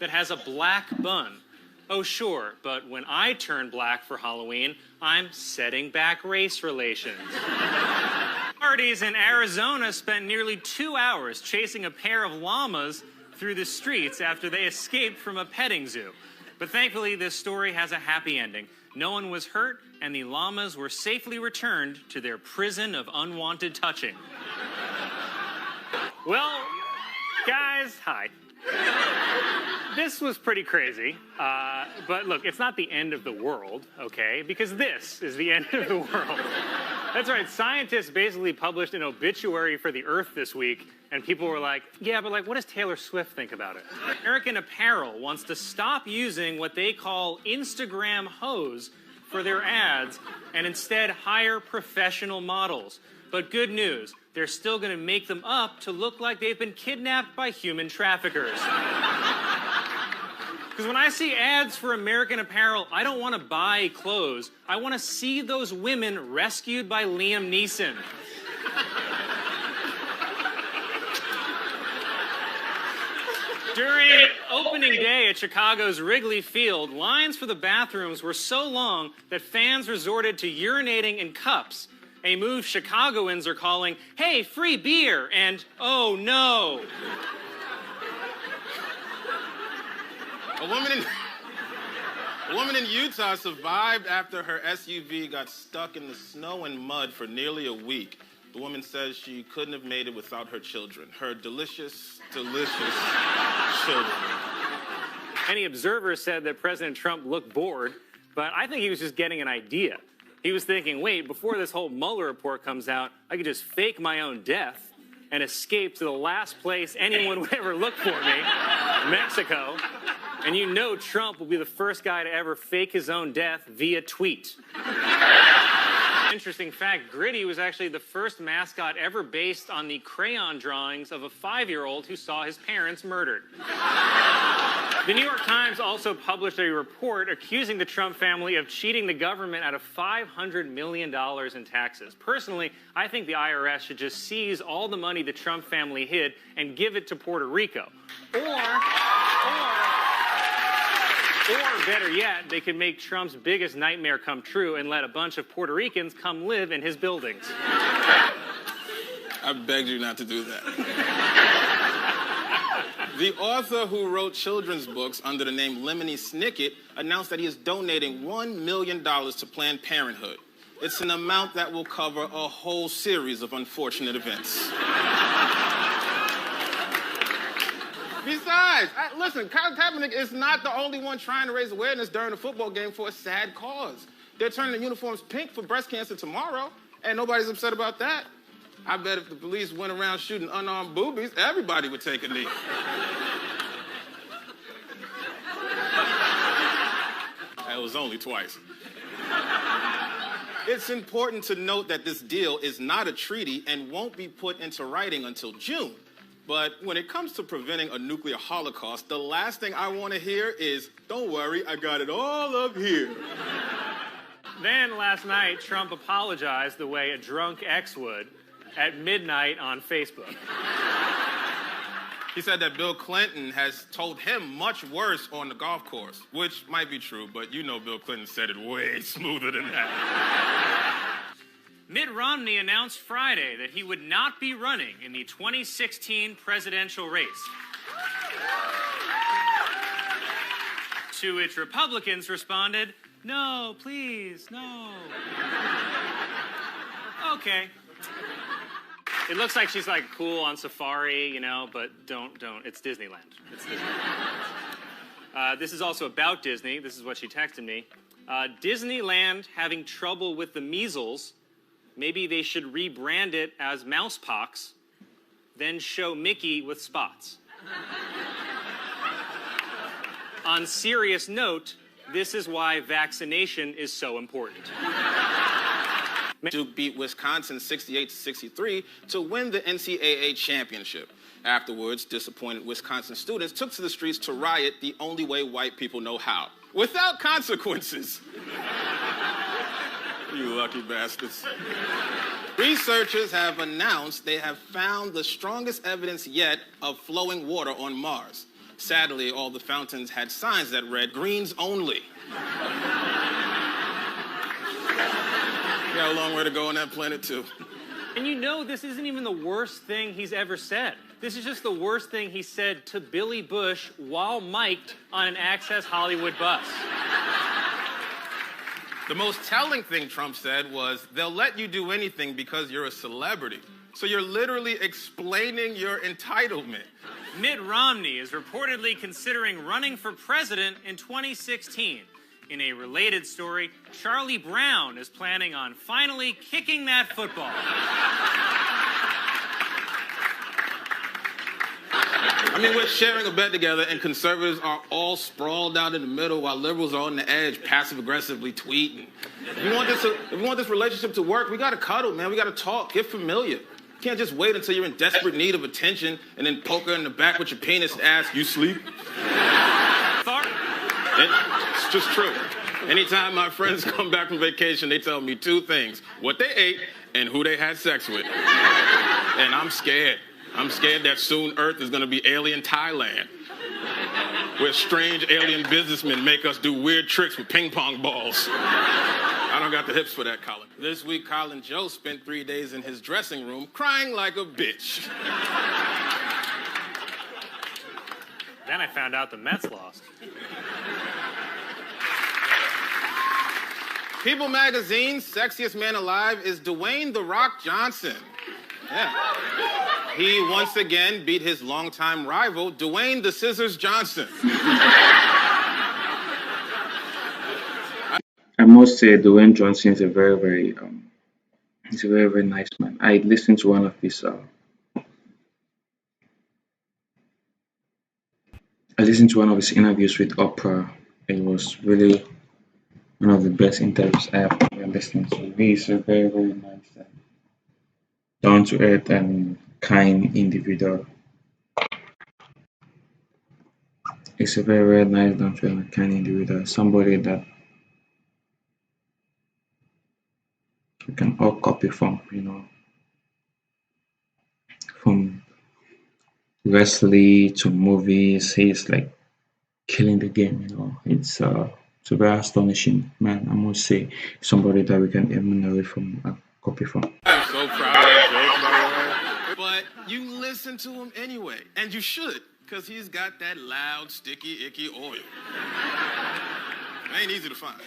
that has a black bun. Oh, sure, but when I turn black for Halloween, I'm setting back race relations. Parties in Arizona spent nearly 2 hours chasing a pair of llamas through the streets after they escaped from a petting zoo. But thankfully, this story has a happy ending. No one was hurt, and the llamas were safely returned to their prison of unwanted touching. Well, guys, hi. This was pretty crazy, but look, it's not the end of the world, okay? Because this is the end of the world. That's right, scientists basically published an obituary for the Earth this week, and people were like, yeah, but like, what does Taylor Swift think about it? American Apparel wants to stop using what they call Instagram hoes for their ads, and instead hire professional models. But good news, they're still gonna make them up to look like they've been kidnapped by human traffickers. Because when I see ads for American Apparel, I don't want to buy clothes. I want to see those women rescued by Liam Neeson. During opening day at Chicago's Wrigley Field, lines for the bathrooms were so long that fans resorted to urinating in cups, a move Chicagoans are calling, hey, free beer, and oh no. A woman in Utah survived after her SUV got stuck in the snow and mud for nearly a week. The woman says she couldn't have made it without her children. Her delicious, delicious children. Many observers said that President Trump looked bored, but I think he was just getting an idea. He was thinking, wait, before this whole Mueller report comes out, I could just fake my own death and escape to the last place anyone would ever look for me, Mexico. And you know Trump will be the first guy to ever fake his own death via tweet. Interesting fact, Gritty was actually the first mascot ever based on the crayon drawings of a 5-year-old who saw his parents murdered. The New York Times also published a report accusing the Trump family of cheating the government out of $500 million in taxes. Personally, I think the IRS should just seize all the money the Trump family hid and give it to Puerto Rico. Or better yet, they could make Trump's biggest nightmare come true and let a bunch of Puerto Ricans come live in his buildings. I begged you not to do that. The author who wrote children's books under the name Lemony Snicket announced that he is donating $1 million to Planned Parenthood. It's an amount that will cover a whole series of unfortunate events. Besides, listen, Colin Kaepernick is not the only one trying to raise awareness during a football game for a sad cause. They're turning the uniforms pink for breast cancer tomorrow, and nobody's upset about that. I bet if the police went around shooting unarmed boobies, everybody would take a knee. It was only twice. It's important to note that this deal is not a treaty and won't be put into writing until June. But when it comes to preventing a nuclear holocaust, the last thing I want to hear is, don't worry, I got it all up here. Then last night, Trump apologized the way a drunk ex would at midnight on Facebook. He said that Bill Clinton has told him much worse on the golf course, which might be true, but you know Bill Clinton said it way smoother than that. Mitt Romney announced Friday that he would not be running in the 2016 presidential race. To which Republicans responded, no, please, no. Okay. It looks like she's like cool on safari, you know, but don't. It's Disneyland. It's Disneyland. This is also about Disney. This is what she texted me. Disneyland having trouble with the measles. Maybe they should rebrand it as Mousepox, then show Mickey with spots. On serious note, this is why vaccination is so important. Duke beat Wisconsin 68-63 to win the NCAA championship. Afterwards, disappointed Wisconsin students took to the streets to riot the only way white people know how, without consequences. You lucky bastards. Researchers have announced they have found the strongest evidence yet of flowing water on Mars. Sadly, all the fountains had signs that read, "Greens only." Got a long way to go on that planet, too. And you know this isn't even the worst thing he's ever said. This is just the worst thing he said to Billy Bush while mic'd on an Access Hollywood bus. The most telling thing Trump said was, "They'll let you do anything because you're a celebrity." So you're literally explaining your entitlement. Mitt Romney is reportedly considering running for president in 2016. In a related story, Charlie Brown is planning on finally kicking that football. I mean, we're sharing a bed together, and conservatives are all sprawled out in the middle while liberals are on the edge, passive-aggressively tweeting. If we want this relationship to work, we got to cuddle, man. We got to talk, get familiar. You can't just wait until you're in desperate need of attention and then poke her in the back with your penis and ask, "You sleep?" It's just true. Anytime my friends come back from vacation, they tell me two things: what they ate and who they had sex with. And I'm scared. I'm scared that soon Earth is going to be alien Thailand, where strange alien businessmen make us do weird tricks with ping pong balls. I don't got the hips for that, Colin. This week, Colin Jost spent 3 days in his dressing room crying like a bitch. Then I found out the Mets lost. People Magazine's sexiest man alive is Dwayne "The Rock" Johnson. Yeah. He once again beat his longtime rival, Dwayne "The Scissors" Johnson. I must say, Dwayne Johnson is a very, he's a very, very nice man. I listened to one of his, interviews with Oprah. It was really one of the best interviews I have ever listened to. He's a very, very nice, down to earth and kind individual. He's a very, very nice, down to earth and kind individual. Somebody that we can all copy from, from wrestling to movies. He's like killing the game. It's a very astonishing man. I must say, somebody that we can emulate from, copy from. I'm so proud of that joke, by the way. But you listen to him anyway, and you should, because he's got that loud, sticky, icky oil. It ain't easy to find.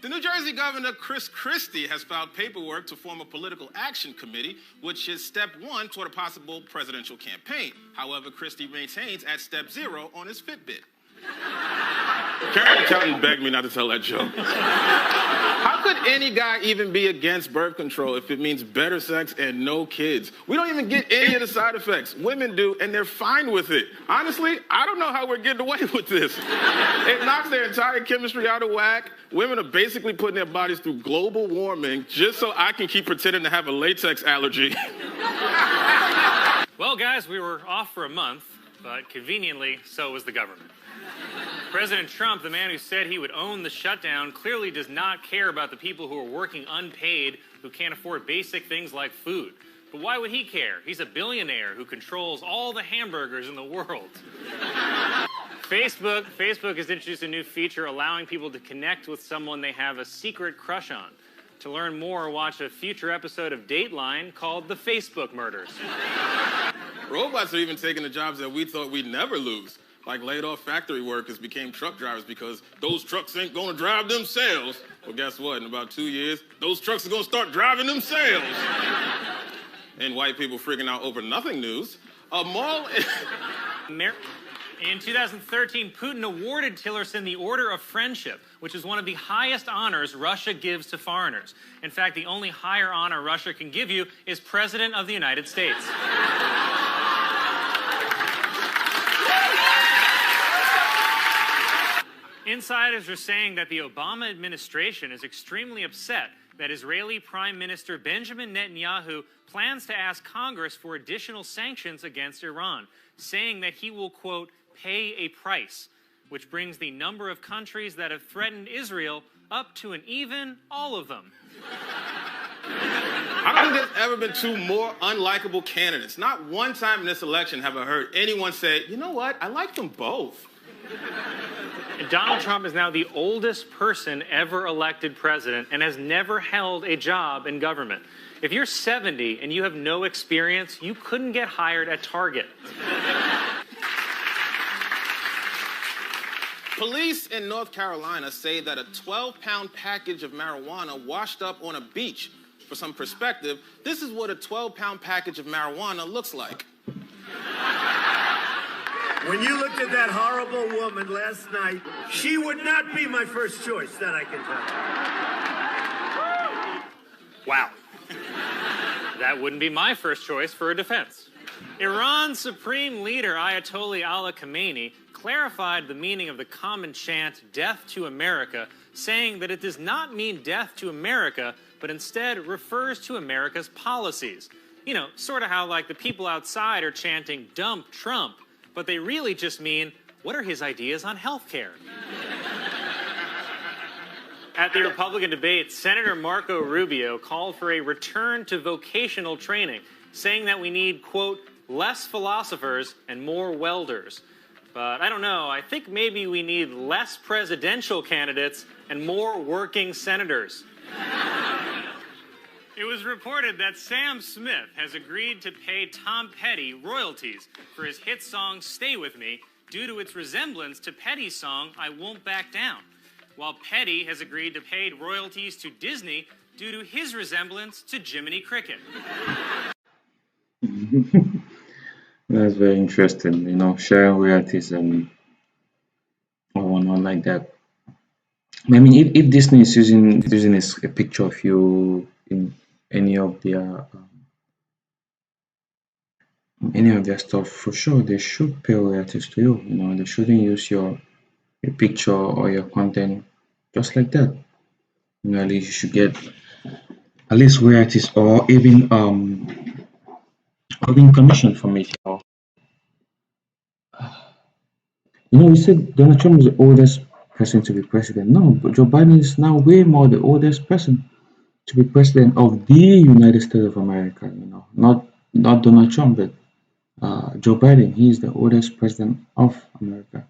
The New Jersey Governor, Chris Christie, has filed paperwork to form a political action committee, which is step one toward a possible presidential campaign. However, Christie maintains at step 0 on his Fitbit. Karen Kelton begged me not to tell that joke. How could any guy even be against birth control if it means better sex and no kids? We don't even get any of the side effects. Women do, and they're fine with it. Honestly, I don't know how we're getting away with this. It knocks their entire chemistry out of whack. Women are basically putting their bodies through global warming just so I can keep pretending to have a latex allergy. Well, guys, we were off for a month, but conveniently, so was the government. President Trump, the man who said he would own the shutdown, clearly does not care about the people who are working unpaid, who can't afford basic things like food. But why would he care? He's a billionaire who controls all the hamburgers in the world. Facebook has introduced a new feature allowing people to connect with someone they have a secret crush on. To learn more, watch a future episode of Dateline called The Facebook Murders. Robots are even taking the jobs that we thought we'd never lose. Like laid-off factory workers became truck drivers because those trucks ain't gonna drive themselves. Well, guess what? In about 2 years, those trucks are gonna start driving themselves. And white people freaking out over nothing news. A mall... In 2013, Putin awarded Tillerson the Order of Friendship, which is one of the highest honors Russia gives to foreigners. In fact, the only higher honor Russia can give you is President of the United States. Insiders are saying that the Obama administration is extremely upset that Israeli Prime Minister Benjamin Netanyahu plans to ask Congress for additional sanctions against Iran, saying that he will, quote, pay a price, which brings the number of countries that have threatened Israel up to an even all of them. I don't think there's ever been two more unlikable candidates. Not one time in this election have I heard anyone say, you know what, I like them both. Donald Trump is now the oldest person ever elected president and has never held a job in government. If you're 70 and you have no experience, you couldn't get hired at Target. Police in North Carolina say that a 12-pound package of marijuana washed up on a beach. For some perspective, this is what a 12-pound package of marijuana looks like. When you looked at that horrible woman last night, she would not be my first choice, that I can tell you. Wow. That wouldn't be my first choice for a defense. Iran's supreme leader, Ayatollah Ali Khamenei, clarified the meaning of the common chant, "Death to America," saying that it does not mean death to America, but instead refers to America's policies. You know, sort of how like the people outside are chanting, "Dump Trump," but they really just mean, what are his ideas on health care? At the Republican debate, Senator Marco Rubio called for a return to vocational training, saying that we need, quote, less philosophers and more welders. But I don't know, I think maybe we need less presidential candidates and more working senators. It was reported that Sam Smith has agreed to pay Tom Petty royalties for his hit song Stay With Me due to its resemblance to Petty's song I Won't Back Down, while Petty has agreed to pay royalties to Disney due to his resemblance to Jiminy Cricket. That's very interesting, you know, sharing royalties and or not like that. I mean, if Disney is using a picture of you in any of their stuff, for sure they should pay royalties to you. You know, they shouldn't use your picture or your content just like that. You know, at least you should get at least royalties or even commission from it. You know, we said Donald Trump is the oldest person to be president. No, but Joe Biden is now way more the oldest person to be president of the United States of America. You know, not Donald Trump, but Joe Biden. He is the oldest president of America.